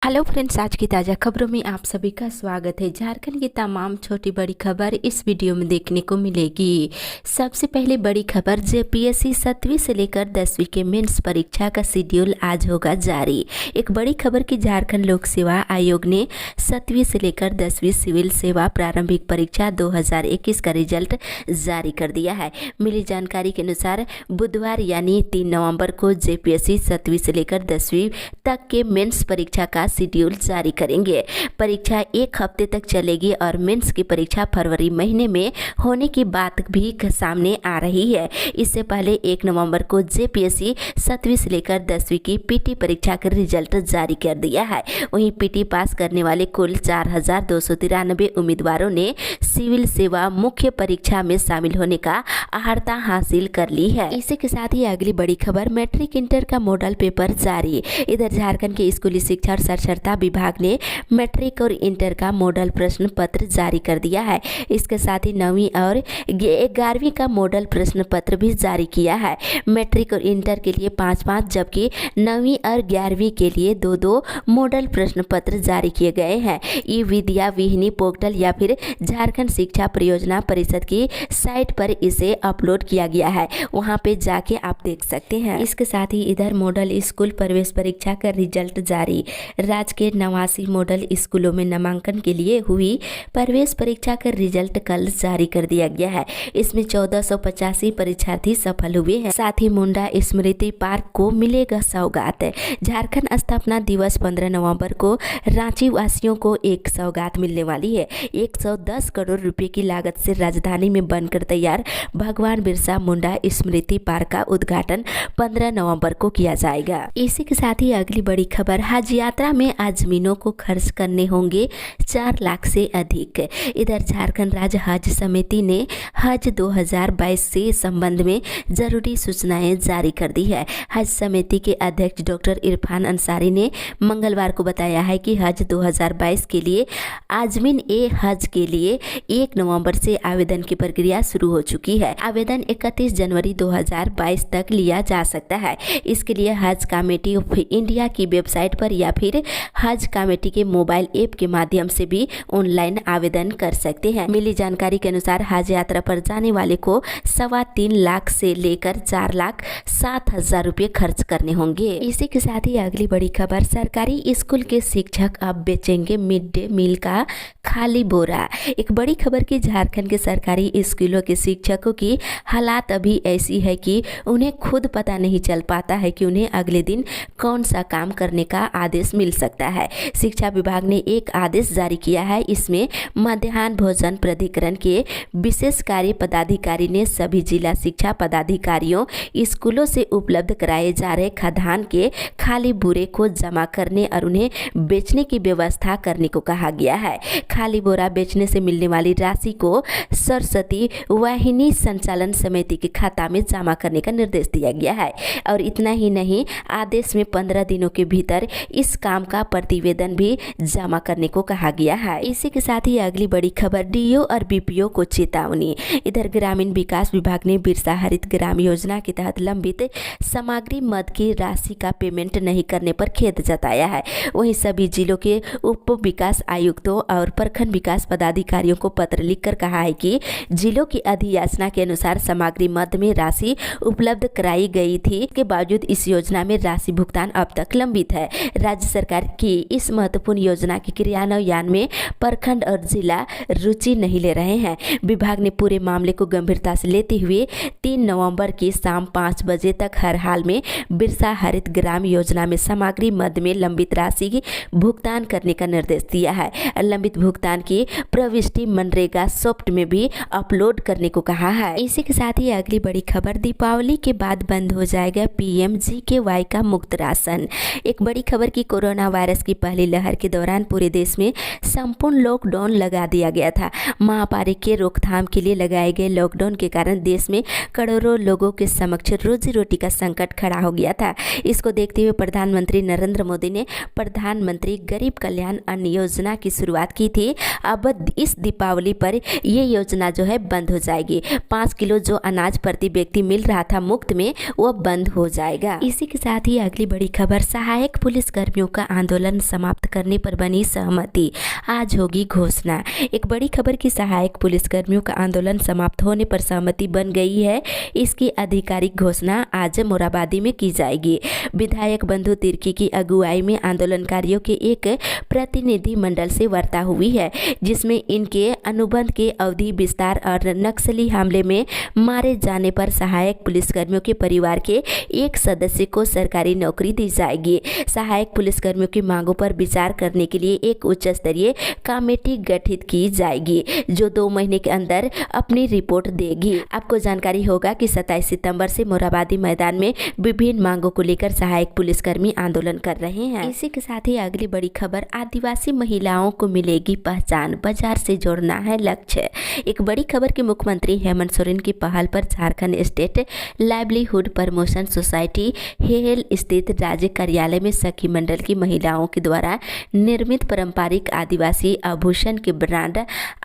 Hello friends, आज की ताज़ा खबरों में आप सभी का स्वागत है। झारखंड की तमाम छोटी बड़ी खबर इस वीडियो में देखने को मिलेगी। सबसे पहले बड़ी खबर, जेपीएससी 7वीं से लेकर 10वीं के मेंस परीक्षा का शेड्यूल आज होगा जारी। एक बड़ी खबर कि झारखंड लोक सेवा आयोग ने 7वीं से लेकर 10वीं सिविल सेवा प्रारंभिक परीक्षा 2021 का रिजल्ट जारी कर दिया है। मिली जानकारी के अनुसार बुधवार यानी 3 नवंबर को जेपीएससी 7वीं से लेकर 10वीं तक के मेंस परीक्षा का शेड्यूल जारी करेंगे। परीक्षा 1 हफ्ते तक चलेगी और मेंस की परीक्षा फरवरी महीने में होने की बात भी सामने आ रही है। इससे पहले 1 नवंबर को जेपीएससी 7वीं से लेकर 10वीं की पीटी परीक्षा का रिजल्ट जारी कर दिया है। वहीं पीटी पास करने वाले कुल 4293 उम्मीदवारों ने सिविल सेवा मुख्य परीक्षा में शामिल होने का अर्हता हासिल कर ली है। इसी के साथ ही अगली बड़ी खबर, मैट्रिक इंटर का मॉडल पेपर जारी। इधर झारखंड के स्कूली शिक्षा और साक्षरता विभाग ने मैट्रिक और इंटर का मॉडल प्रश्न पत्र जारी कर दिया है। इसके साथ ही 9वीं और 11वीं का मॉडल प्रश्न पत्र भी जारी किया है। मैट्रिक और इंटर के लिए 5-5 जबकि 9वीं और 11वीं के लिए 2-2 मॉडल प्रश्न पत्र जारी किए गए हैं। ई विद्या विहिनी पोर्टल या फिर झारखंड शिक्षा परियोजना परिषद की साइट पर इसे अपलोड किया गया है, वहां पे जाके आप देख सकते हैं। इसके साथ ही इधर मॉडल स्कूल प्रवेश परीक्षा का रिजल्ट जारी। राज्य के 89 मॉडल स्कूलों में नामांकन के लिए हुई प्रवेश परीक्षा का रिजल्ट कल जारी कर दिया गया है। इसमें 1485 परीक्षार्थी सफल हुए हैं। साथ ही मुंडा स्मृति पार्क को मिलेगा सौगात। झारखंड स्थापना दिवस 15 नवंबर को रांची वासियों को एक सौगात मिलने वाली है। 110 करोड़ रुपए की लागत से राजधानी में बनकर तैयार भगवान बिरसा मुंडा स्मृति पार्क का उद्घाटन 15 नवंबर को किया जाएगा। इसी के साथ ही अगली बड़ी खबर, हज यात्रा में आजमीनों को खर्च करने होंगे 4 लाख से अधिक। इधर झारखंड राज्य हज समिति ने हज 2022 से संबंध में जरूरी सूचनाएं जारी कर दी है। हज समिति के अध्यक्ष डॉक्टर इरफान अंसारी ने मंगलवार को बताया है कि हज 2022 के लिए आजमीन ए हज के लिए 1 नवंबर से आवेदन की प्रक्रिया शुरू हो चुकी है। आवेदन 31 जनवरी 2022 तक लिया जा सकता है। इसके लिए हज कमेटी ऑफ इंडिया की वेबसाइट पर या फिर हज कमेटी के मोबाइल ऐप के माध्यम से भी ऑनलाइन आवेदन कर सकते हैं। मिली जानकारी के अनुसार हज यात्रा पर जाने वाले को 3.25 लाख से लेकर 4,07,000 रुपये खर्च करने होंगे। इसी के साथ ही अगली बड़ी खबर, सरकारी स्कूल के शिक्षक अब बेचेंगे मिड डे मील का खाली बोरा। एक बड़ी खबर कि झारखंड के सरकारी स्कूलों के शिक्षकों की हालात अभी ऐसी है कि उन्हें खुद पता नहीं चल पाता है कि उन्हें अगले दिन कौन सा काम करने का आदेश मिल सकता है। शिक्षा विभाग ने एक आदेश जारी किया है। इसमें मध्याह्न भोजन प्राधिकरण के विशेष कार्य पदाधिकारी ने सभी जिला शिक्षा पदाधिकारियों स्कूलों से उपलब्ध कराए जा रहे खाद्यान्न के खाली बोरे को जमा करने और उन्हें बेचने की व्यवस्था करने को कहा गया है। खाली बोरा बेचने से मिलने वाली राशि को सरस्वती वाहिनी संचालन समिति के खाता में जमा करने का निर्देश दिया गया है। और इतना ही नहीं, आदेश में 15 दिनों के भीतर इस काम का प्रतिवेदन भी जमा करने को कहा गया है। इसी के साथ ही अगली बड़ी खबर, डीओ और बीपीओ को चेतावनी। इधर ग्रामीण विकास विभाग ने बिरसा हरित ग्राम योजना के तहत लंबित सामग्री मद की राशि का पेमेंट नहीं करने पर खेद जताया है। वहीं सभी जिलों के उप विकास आयुक्तों और प्रखंड विकास पदाधिकारियों को पत्र लिखकर कहा है कि जिलों की अधियाचना के अनुसार सामग्री मद में राशि उपलब्ध कराई गई थी के बावजूद इस योजना में राशि भुगतान अब तक लंबित है। राज्य सरकार की इस महत्वपूर्ण योजना के क्रियान्वयन में प्रखंड और जिला रुचि नहीं ले रहे हैं। विभाग ने पूरे मामले को गंभीरता से लेते हुए 3 नवंबर की शाम 5 बजे तक हर हाल में बिरसा हरित ग्राम योजना में सामग्री मद में लंबित राशि की भुगतान करने का निर्देश दिया है। लंबित भुगतान की प्रविष्टि मनरेगा सॉफ्ट में भी अपलोड करने को कहा है। इसी के साथ ही अगली बड़ी खबर, दीपावली के बाद बंद हो जाएगा PMGKY का मुफ्त राशन। एक बड़ी खबर कि कोरोना वायरस की पहली लहर के दौरान पूरे देश में संपूर्ण लॉकडाउन लगा दिया गया था। महामारी के रोकथाम के लिए लगाए गए लॉकडाउन के कारण देश में करोड़ों लोगों के समक्ष रोजी रोटी का संकट खड़ा हो गया था। इसको देखते हुए प्रधानमंत्री नरेंद्र मोदी ने प्रधानमंत्री गरीब कल्याण अन्न योजना की शुरुआत की थी। अब इस दीपावली पर ये योजना जो है बंद हो जाएगी। 5 किलो जो अनाज प्रति व्यक्ति मिल रहा था मुफ्त में, वो बंद हो जाएगा। इसी के साथ ही अगली बड़ी खबर, सहायक पुलिस कर्मियों का आंदोलन समाप्त करने पर बनी सहमति, आज होगी घोषणा। एक बड़ी खबर की सहायक पुलिसकर्मियों का आंदोलन समाप्त होने पर सहमति बन गई है। इसकी आधिकारिक घोषणा आज मोराबादी में की जाएगी। विधायक बंधु तिर्की की अगुवाई में आंदोलनकारियों के एक प्रतिनिधि मंडल से वार्ता हुई है, जिसमें इनके अनुबंध के अवधि विस्तार और नक्सली हमले में मारे जाने पर सहायक पुलिसकर्मियों के परिवार के एक सदस्य को सरकारी नौकरी दी जाएगी। सहायक पुलिसकर्मियों की मांगों पर विचार करने के लिए एक उच्च स्तरीय कमेटी गठित की जाएगी, जो 2 महीने के अंदर अपनी रिपोर्ट देगी। आपको जानकारी होगा कि 27 सितंबर से मोराबादी मैदान में विभिन्न मांगों को लेकर सहायक पुलिसकर्मी आंदोलन कर रहे हैं। इसी के साथ ही अगली बड़ी खबर, आदिवासी महिलाओं को मिलेगी पहचान, बाजार से जोड़ना है लक्ष्य। एक बड़ी खबर की मुख्यमंत्री हेमंत सोरेन की पहल पर Jharkhand state livelihood promotion society hello स्थित राज्य कार्यालय में सखी मंडल की महिलाओं के द्वारा निर्मित पारंपरिक आदिवासी आभूषण के ब्रांड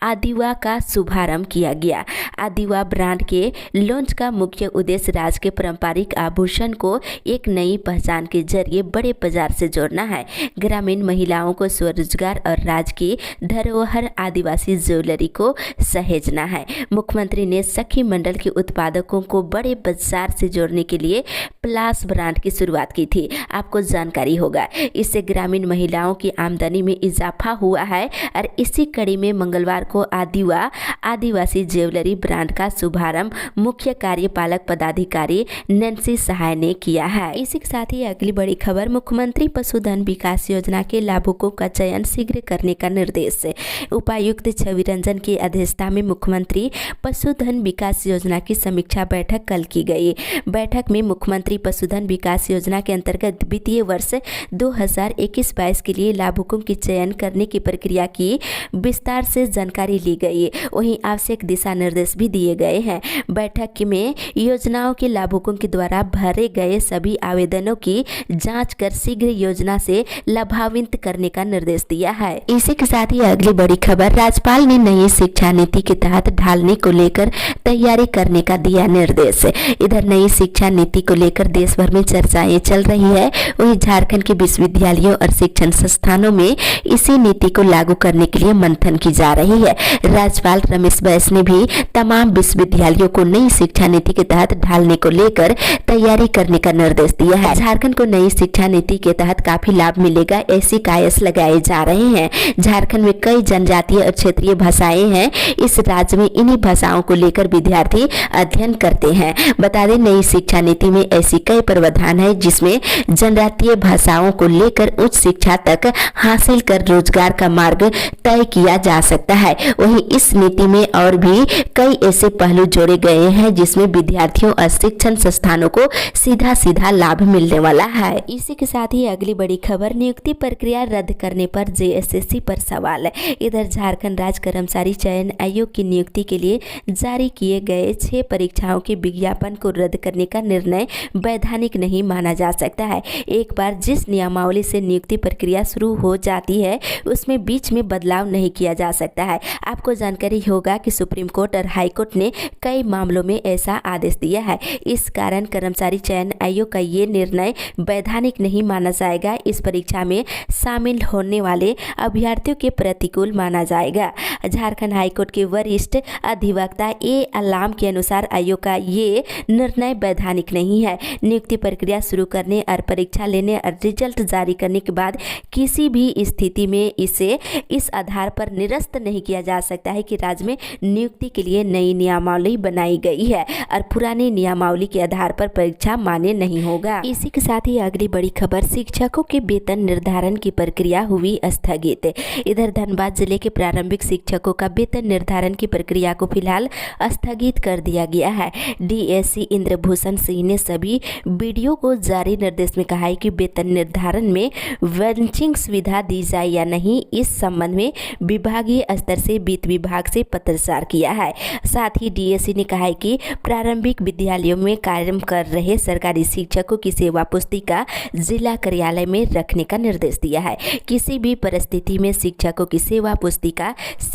आदिवा का शुभारंभ किया गया। आदिवा ब्रांड के लॉन्च का मुख्य उद्देश्य राज्य के पारंपरिक आभूषण को एक नई पहचान के जरिए बड़े बाजार से जोड़ना है। ग्रामीण महिलाओं को स्वरोजगार और राज्य की धरोहर आदिवासी ज्वेलरी को सहेजना है। मुख्यमंत्री ने सखी मंडल के उत्पादकों को बड़े बाजार से जोड़ने के लिए प्लास ब्रांड की शुरुआत की थी। आपको जानकारी होगा, इससे ग्रामीण महिलाओं की आमदनी में इजाफा हुआ है और इसी कड़ी में मंगलवार को आदिवा आदिवासी ज्वेलरी ब्रांड का शुभारंभ मुख्य कार्यपालक पदाधिकारी नैन्सी सहाय ने किया है। इसी के साथ ही अगली बड़ी खबर, मुख्यमंत्री पशुधन विकास योजना के लाभुकों का चयन शीघ्र करने का निर्देश। उपायुक्त छवि रंजन की अध्यक्षता में मुख्यमंत्री पशुधन विकास योजना की समीक्षा बैठक कल की गई। बैठक में मुख्यमंत्री पशुधन विकास योजना के अंतर्गत वित्तीय वर्ष 2021-22 के लिए लाभुकों की चयन करने की प्रक्रिया की विस्तार से जानकारी ली गई। वहीं आवश्यक दिशा निर्देश भी दिए गए हैं। बैठक में योजनाओं के लाभुकों के द्वारा भरे गए सभी आवेदनों की जांच कर शीघ्र योजना से लाभान्वित करने का निर्देश दिया है। इसी के साथ ही अगली बड़ी खबर, राज्यपाल ने नई शिक्षा नीति के तहत ढालने को लेकर तैयारी करने का दिया निर्देश। इधर नई शिक्षा नीति को लेकर देश भर में चर्चाएं चल रही है। वहीं झारखंड के विश्वविद्यालयों और शिक्षण संस्थानों में इसी नीति को लागू करने के लिए मंथन की जा रही है। राज्यपाल रमेश बैस ने भी तमाम विश्वविद्यालयों को नई शिक्षा नीति के तहत ढालने को लेकर तैयारी करने का निर्देश दिया है। झारखंड को नई शिक्षा नीति के तहत काफी लाभ मिलेगा, ऐसी कयास लगाए जा रहे हैं। झारखंड में कई जनजातीय और क्षेत्रीय भाषाएं हैं। इस राज्य में इन्हीं भाषाओं को लेकर विद्यार्थी अध्ययन करते हैं। बता दें, नई शिक्षा नीति में ऐसी कई प्रावधान है जिसमें जनजातीय भाषाओं को लेकर उच्च शिक्षा तक हासिल कर रोजगार का मार्ग तय किया जा सकता है। वहीं इस नीति में और भी कई ऐसे पहलू जोड़े गए हैं जिसमें विद्यार्थियों और शिक्षण संस्थानों को सीधा सीधा लाभ मिलने वाला है। इसी के साथ ही अगली बड़ी खबर, नियुक्ति प्रक्रिया रद्द करने पर जेएसएससी पर सवाल। इधर झारखंड राज्य कर्मचारी चयन आयोग की नियुक्ति के लिए जारी किए गए 6 परीक्षाओं के विज्ञापन को रद्द करने का निर्णय वैधानिक नहीं माना जा सकता है। एक बार जिस नियमावली से नियुक्ति प्रक्रिया शुरू हो जाती है उसमें बीच में बदलाव नहीं किया जा सकता है। आपको जानकारी होगा कि सुप्रीम कोर्ट और हाई कोर्ट ने कई मामलों में ऐसा आदेश दिया है। इस कारण कर्मचारी चयन आयोग का ये निर्णय वैधानिक नहीं माना जाएगा। इस परीक्षा में शामिल होने वाले अभ्यर्थियों के प्रतिकूल माना जाएगा। झारखंड हाईकोर्ट के वरिष्ठ अधिवक्ता ए अलाम के अनुसार आयोग का ये निर्णय वैधानिक नहीं है। नियुक्ति प्रक्रिया शुरू करने और परीक्षा लेने और रिजल्ट जारी करने के बाद किसी भी स्थिति में इसे इस आधार पर निरस्त नहीं किया जा सकता है कि राज्य में नियुक्ति के लिए नई नियमावली बनाई गई है और पुरानी नियमावली के आधार पर परीक्षा मान्य नहीं होगा। इसी के साथ ही अगली बड़ी खबर, शिक्षकों के वेतन निर्धारण की प्रक्रिया हुई स्थगित। इधर धनबाद जिले के प्रारंभिक शिक्षकों का वेतन निर्धारण की प्रक्रिया को फिलहाल स्थगित कर दिया गया है। डीएससी इंद्रभूषण सिंह ने सभी बीडीओ को जारी निर्देश में कहा है कि वेतन निर्धारण में वंचिंग सुविधा दी जाए या नहीं, इस संबंध में विभागीय स्तर से वित्त विभाग से पत्राचार किया है। साथ ही डीएससी ने कहा है कि प्रारंभिक विद्यालयों में कार्य कर रहे सरकारी शिक्षकों की सेवा पुस्तिका जिला कार्यालय में रखने का निर्देश दिया है। किसी भी परिस्थिति में शिक्षकों की सेवा पुस्तिका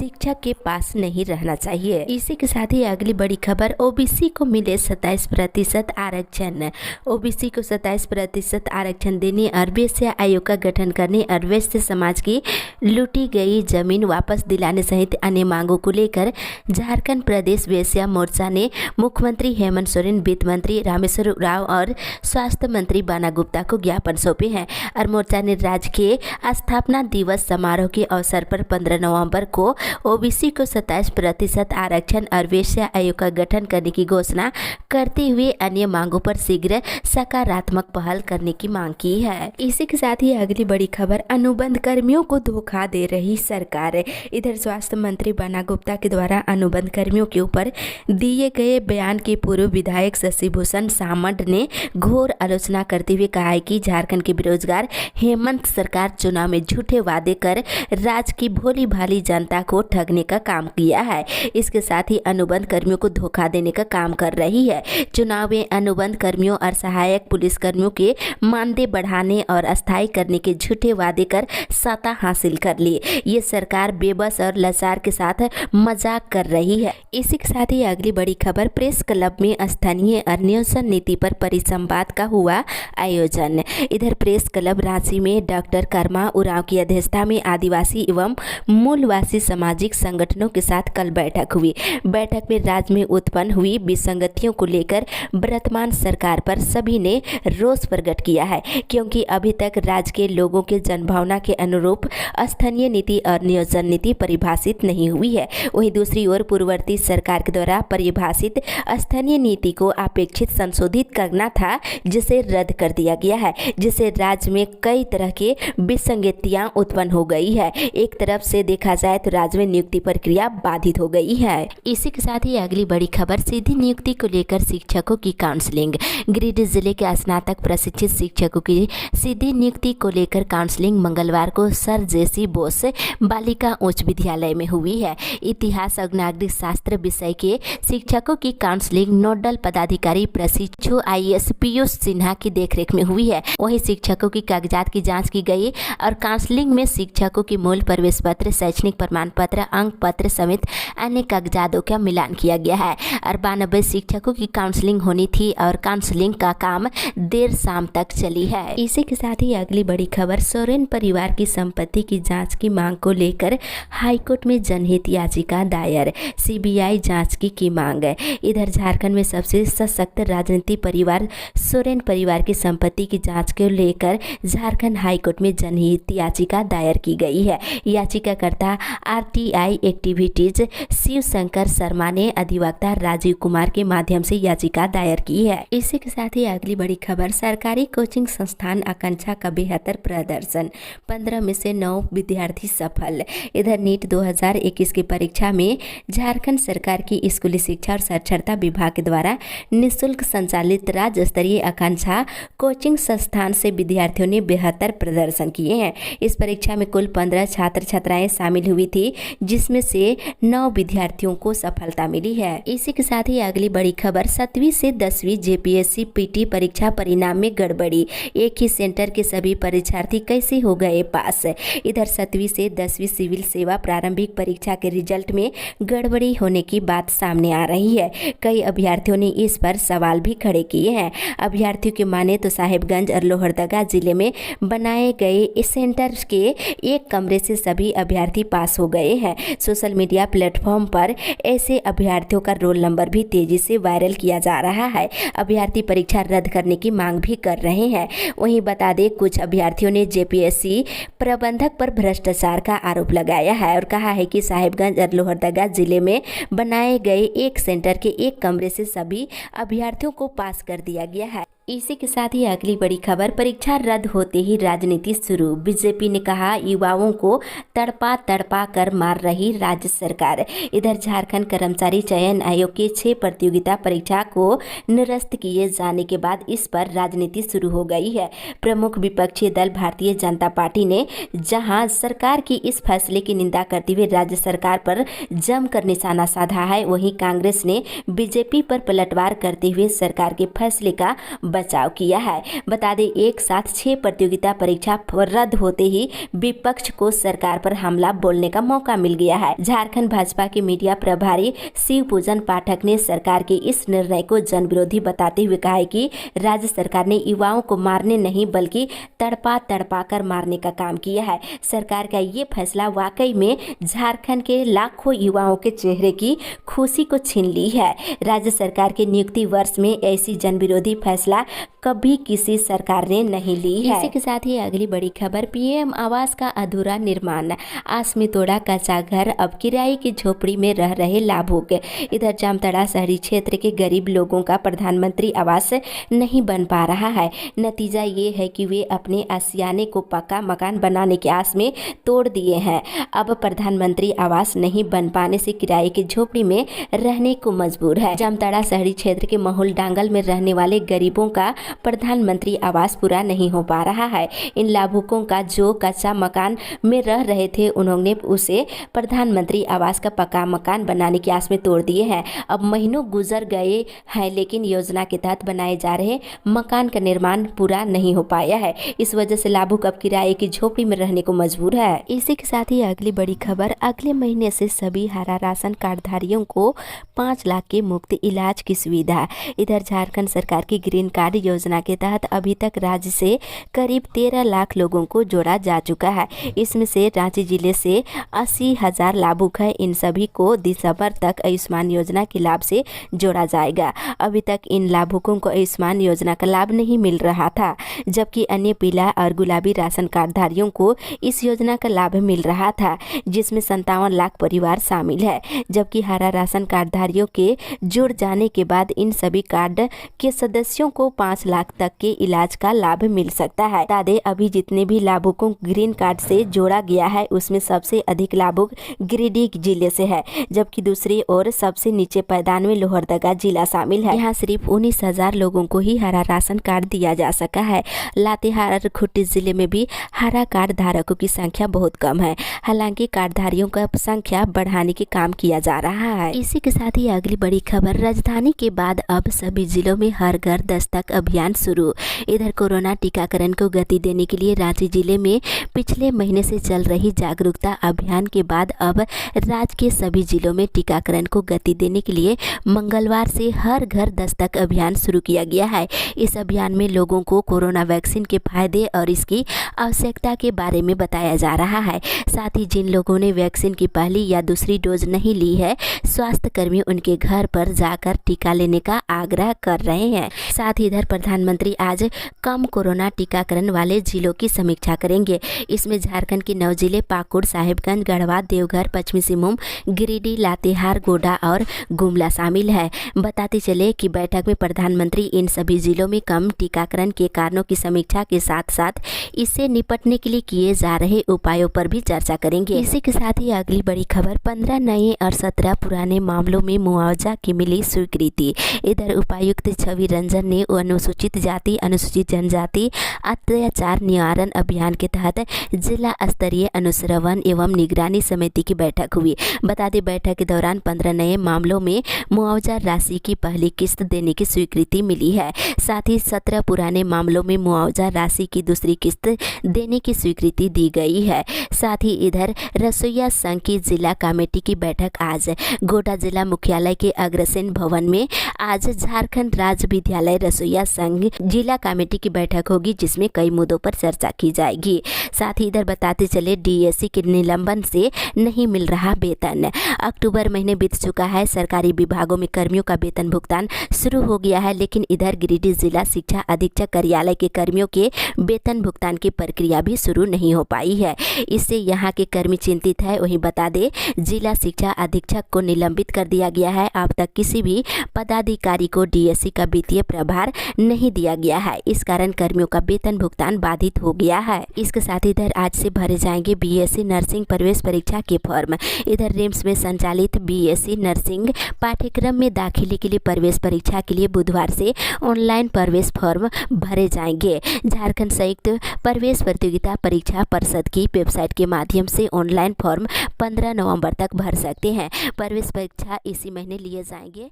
शिक्षक के पास नहीं रहना चाहिए। इसी के साथ ही अगली बड़ी खबर, ओबीसी को मिले 27% आरक्षण। ओबीसी को 27% आरक्षण देने और वेश्या आयोग का गठन करने और वैश्य समाज की लूटी गई जमीन वापस दिलाने सहित अन्य मांगों को लेकर झारखंड प्रदेश वेश्या मोर्चा ने मुख्यमंत्री हेमंत सोरेन, वित्त मंत्री रामेश्वर उरांव और स्वास्थ्य मंत्री बाना गुप्ता को ज्ञापन सौंपे हैं। और मोर्चा ने राज्य के स्थापना दिवस समारोह के अवसर पर 15 नवंबर को ओबीसी को 27% आरक्षण और वेश्या आयोग का गठन करने की घोषणा करते हुए अन्य मांगों पर शीघ्र सकारात्मक पहल करने की मांग की है। इसी के साथ ही अगली बड़ी खबर, अनुबंध कर्मियों को धोखा दे रही सरकार। इधर स्वास्थ्य मंत्री बाना गुप्ता के द्वारा अनुबंध कर्मियों के ऊपर दिए गए बयान की पूर्व विधायक शशि भूषण सामंत ने घोर आलोचना करते हुए कहा है कि झारखंड के बेरोजगार हेमंत सरकार चुनाव में झूठे वादे कर राज्य की भोली भाली जनता को ठगने का काम किया है। इसके साथ ही अनुबंध कर्मियों को धोखा देने का काम कर रही है। चुनाव में अनुबंध कर्मियों और सहायक पुलिस कर्मियों के मानदेय बढ़ाने और अस्थायी करने के झूठे वादे कर सत्ता हासिल कर ली। ये सरकार बेबस और लाचार के साथ मजाक कर रही है। इसी के साथ ही अगली बड़ी खबर, प्रेस क्लब में स्थानीय और नियोजन नीति पर परिसंवाद का हुआ आयोजन। इधर प्रेस क्लब रांची में डॉक्टर कर्मा उरांव की अध्यक्षता में आदिवासी एवं मूलवासी सामाजिक संगठनों के साथ कल बैठक हुई। बैठक में राज्य में उत्पन्न हुई विसंगतियों को लेकर वर्तमान सरकार पर सभी ने रोष प्रकट किया है, क्योंकि अभी तक राज्य के लोगों के जनभावना के अनुरूप स्थानीय नीति और नियोजन नीति परिभाषित नहीं हुई है। वहीं दूसरी ओर पूर्ववर्ती सरकार के द्वारा परिभाषित स्थानीय नीति को अपेक्षित संशोधित करना था, जिसे रद्द कर दिया गया है, जिससे राज्य में कई तरह के विसंगतियां उत्पन्न हो गई है। एक तरफ से देखा जाए तो राज्य में नियुक्ति प्रक्रिया बाधित हो गई है। इसी के साथ ही अगली बड़ी खबर, सीधी नियुक्ति को लेकर शिक्षकों की काउंसलिंग। गिरिडीह जिले के स्नातक प्रशिक्षित शिक्षकों की सीधी नियुक्ति को लेकर काउंसलिंग मंगलवार को सर जेसी बोस बालिका उच्च विद्यालय में हुई है। इतिहास और नागरिक शास्त्र विषय के शिक्षकों की काउंसलिंग नोडल पदाधिकारी प्रशिक्षु IAS पीयूष सिन्हा की देखरेख में हुई है। वहीं शिक्षकों की कागजात की जांच की गई और काउंसलिंग में शिक्षकों की मूल प्रवेश पत्र, शैक्षणिक प्रमाण पत्र, अंक पत्र समेत अन्य कागजातों का मिलान किया गया है। और 92 शिक्षकों की काउंसलिंग होनी थी और काउंसलिंग का काम देर शाम तक चली है। इसी के साथ ही अगली बड़ी खबर, सोरेन परिवार की संपत्ति की जांच की मांग को लेकर हाईकोर्ट में जनहित याचिका दायर। CBI जांच की मांग है। इधर झारखंड में सबसे सशक्त राजनीतिक परिवार सोरेन परिवार की संपत्ति की जांच को लेकर झारखंड हाईकोर्ट में जनहित याचिका दायर की गई है। याचिकाकर्ता RTI एक्टिविटीज शिव शंकर शर्मा ने अधिवक्ता राजीव कुमार के माध्यम से याचिका दायर की है। इसी के साथ ही अगली बड़ी खबर, सरकारी कोचिंग संस्थान आकांक्षा का बेहतर प्रदर्शन, 15 में से 9 विद्यार्थी सफल। इधर नीट 2021 की परीक्षा में झारखंड सरकार की स्कूली शिक्षा और साक्षरता विभाग के द्वारा निःशुल्क संचालित राज्य स्तरीय आकांक्षा कोचिंग संस्थान से विद्यार्थियों ने बेहतर प्रदर्शन किए हैं। इस परीक्षा में कुल 15 छात्र छात्राएं शामिल हुई थी, जिसमें से 9 विद्यार्थियों को सफलता मिली है। इसी के साथ ही अगली बड़ी खबर, 7वीं से 10वीं JPSC PT परीक्षा परिणाम में गड़बड़ी, एक ही सेंटर के सभी परीक्षार्थी कैसे हो गए पास। इधर 7वीं से 10वीं सिविल सेवा प्रारंभिक परीक्षा के रिजल्ट में गड़बड़ी होने की बात सामने आ रही है। कई अभ्यर्थियों ने इस पर सवाल भी खड़े किए हैं। अभ्यर्थियों की माने तो साहिबगंज और लोहरदगा जिले में बनाए गए इस सेंटर के एक कमरे से सभी अभ्यर्थी पास हो गए हैं। सोशल मीडिया प्लेटफॉर्म पर ऐसे अभ्यर्थियों का रोल नंबर भी तेजी से वायरल किया जा रहा है। अभ्यर्थी परीक्षा रद्द करने की मांग भी कर रहे हैं। वहीं बता दें, कुछ अभ्यर्थियों ने JPSC प्रबंधक पर भ्रष्टाचार का आरोप लगाया है और कहा है कि साहिबगंज और लोहरदगा जिले में बनाए गए एक सेंटर के एक कमरे से सभी अभ्यर्थियों को पास कर दिया गया है। इसी के साथ ही अगली बड़ी खबर, परीक्षा रद्द होते ही राजनीति शुरू। बीजेपी ने कहा, युवाओं को तड़पा तड़पा कर मार रही राज्य सरकार। इधर झारखंड कर्मचारी चयन आयोग की 6 प्रतियोगिता परीक्षा को निरस्त किए जाने के बाद इस पर राजनीति शुरू हो गई है। प्रमुख विपक्षी दल भारतीय जनता पार्टी ने जहां सरकार की इस फैसले की निंदा करते हुए राज्य सरकार पर जमकर निशाना साधा है, वहीं कांग्रेस ने बीजेपी पर पलटवार करते हुए सरकार के फैसले का बचाव किया है। बता दें, एक साथ 6 प्रतियोगिता परीक्षा रद्द होते ही विपक्ष को सरकार पर हमला बोलने का मौका मिल गया है। झारखंड भाजपा के मीडिया प्रभारी शिव पूजन पाठक ने सरकार के इस निर्णय को जनविरोधी बताते हुए कहा है कि राज्य सरकार ने युवाओं को मारने नहीं बल्कि तड़पा कर मारने का काम किया है। सरकार का ये फैसला वाकई में झारखंड के लाखों युवाओं के चेहरे की खुशी को छीन ली है। राज्य सरकार के नियुक्ति वर्ष में ऐसी जनविरोधी फैसला कभी किसी सरकार ने नहीं ली है। इसी के साथ ही अगली बड़ी खबर, पीएम आवास का अधूरा निर्माण, आस में तोड़ा कच्चा घर, अब किराए की झोपड़ी में रह रहे लाभुक। इधर जामताड़ा शहरी क्षेत्र के गरीब लोगों का प्रधानमंत्री आवास नहीं बन पा रहा है। नतीजा ये है कि वे अपने आशियाने को पक्का मकान बनाने की आस में तोड़ दिए हैं। अब प्रधानमंत्री आवास नहीं बन पाने से किराए की झोपड़ी में रहने को मजबूर है। जामताड़ा शहरी क्षेत्र के माहौल डांगल में रहने वाले गरीबों का प्रधानमंत्री आवास पूरा नहीं हो पा रहा है। इन लाभुकों का जो कच्चा मकान में रह रहे थे, उन्होंने उसे प्रधानमंत्री आवास का पक्का मकान बनाने की आस में तोड़ दिए हैं। अब महीनों गुजर गए हैं, लेकिन योजना के तहत बनाए जा रहे मकान का निर्माण पूरा नहीं हो पाया है। इस वजह से लाभुक अब किराए की झोपड़ी में रहने को मजबूर है। इसी के साथ ही अगली बड़ी खबर, अगले महीने से सभी हरा राशन कार्डधारियों को 5 लाख के मुफ्त इलाज की सुविधा। इधर झारखंड सरकार की ग्रीन कार्ड योजना के तहत अभी तक राज्य से करीब 13 लाख लोगों को जोड़ा जा चुका है। इसमें से रांची जिले से 80,000 लाभुक है। इन सभी को दिसंबर तक आयुष्मान योजना के लाभ से जोड़ा जाएगा। अभी तक इन लाभुकों को आयुष्मान योजना का लाभ नहीं मिल रहा था, जबकि अन्य पीला और गुलाबी राशन कार्डधारियों को इस योजना का लाभ मिल रहा था, जिसमें 57 लाख परिवार शामिल है। जबकि हरा राशन कार्डधारियों के जुड़ जाने के बाद इन सभी कार्ड के सदस्यों को 5 लाख तक के इलाज का लाभ मिल सकता है। बता दें, अभी जितने भी लाभुकों ग्रीन कार्ड से जोड़ा गया है, उसमें सबसे अधिक लाभुक गिरिडीह जिले से है, जबकि दूसरी ओर सबसे नीचे पैदान में लोहरदगा जिला शामिल है। यहाँ सिर्फ 19,000 लोगों को ही हरा राशन कार्ड दिया जा सका है। लातेहार और खूंटी जिले में भी हरा कार्ड धारकों की संख्या बहुत कम है। हालांकि कार्डधारियों का संख्या बढ़ाने के काम किया जा रहा है। इसी के साथ ही अगली बड़ी खबर, राजधानी के बाद अब सभी जिलों में हर घर दस्तक अभियान शुरू। इधर कोरोना टीकाकरण को गति देने के लिए रांची जिले में पिछले महीने से चल रही जागरूकता अभियान के बाद अब राज्य के सभी जिलों में टीकाकरण को गति देने के लिए मंगलवार से हर घर दस्तक अभियान शुरू किया गया है। इस अभियान में लोगों को कोरोना वैक्सीन के फायदे और इसकी आवश्यकता के बारे में बताया जा रहा है। साथ ही जिन लोगों ने वैक्सीन की पहली या दूसरी डोज नहीं ली है, स्वास्थ्य कर्मी उनके घर पर जाकर टीका लेने का आग्रह कर रहे हैं। साथ ही इधर प्रधानमंत्री आज कम कोरोना टीकाकरण वाले जिलों की समीक्षा करेंगे। इसमें झारखंड के 9 जिले पाकुड़, साहिबगंज, गढ़वा, देवघर, पश्चिमी सिंहभूम, गिरिडीह, लातेहार, गोड्डा और गुमला शामिल है। बताते चले कि बैठक में प्रधानमंत्री इन सभी जिलों में कम टीकाकरण के कारणों की समीक्षा के साथ साथ इससे निपटने के लिए किए जा रहे उपायों पर भी चर्चा करेंगे। इसी के साथ ही अगली बड़ी खबर, 15 नए और 17 पुराने मामलों में मुआवजा की मिली स्वीकृति। इधर उपायुक्त छवि रंजन ने अनुसूचित जाति, अनुसूचित जनजाति अत्याचार निवारण अभियान के तहत जिला स्तरीय अनुश्रवण एवं निगरानी समिति की बैठक हुई। बता दें, बैठक के दौरान 15 नए मामलों में मुआवजा राशि की पहली किस्त देने की स्वीकृति मिली है। साथ ही 17 पुराने मामलों में मुआवजा राशि की दूसरी किस्त देने की स्वीकृति दी गई है। साथ ही इधर रसोईया संघ की जिला कमेटी की बैठक आज गोड्डा जिला मुख्यालय के अग्रसेन भवन में आज झारखंड राज्य विद्यालय रसोईया संघ जिला कमेटी की बैठक होगी, जिसमें कई मुद्दों पर चर्चा की जाएगी। साथ ही इधर बताते चले, डीएससी के निलंबन से नहीं मिल रहा वेतन। अक्टूबर महीने बीत चुका है, सरकारी विभागों में कर्मियों का वेतन भुगतान शुरू हो गया है, लेकिन इधर गिरिडीह जिला शिक्षा अधीक्षक कार्यालय के कर्मियों के वेतन भुगतान की प्रक्रिया भी शुरू नहीं हो पाई है। इससे यहाँ के कर्मी चिंतित है। वहीं बता दें, जिला शिक्षा अधीक्षक को निलंबित कर दिया गया है। अब तक किसी भी पदाधिकारी को डीएससी का वित्तीय प्रभार नहीं दिया गया है। इस कारण कर्मियों का वेतन भुगतान बाधित हो गया है। इसके साथ इधर आज से भरे जाएंगे बीएससी नर्सिंग प्रवेश परीक्षा के फॉर्म। इधर रिम्स में संचालित बीएससी नर्सिंग पाठ्यक्रम में दाखिले के लिए प्रवेश परीक्षा के लिए बुधवार से ऑनलाइन प्रवेश फॉर्म भरे जाएंगे। झारखंड संयुक्त प्रवेश प्रतियोगिता परीक्षा परिषद की वेबसाइट के माध्यम से ऑनलाइन फॉर्म 15 नवंबर तक भर सकते हैं। प्रवेश परीक्षा इसी महीने लिए जाएंगे।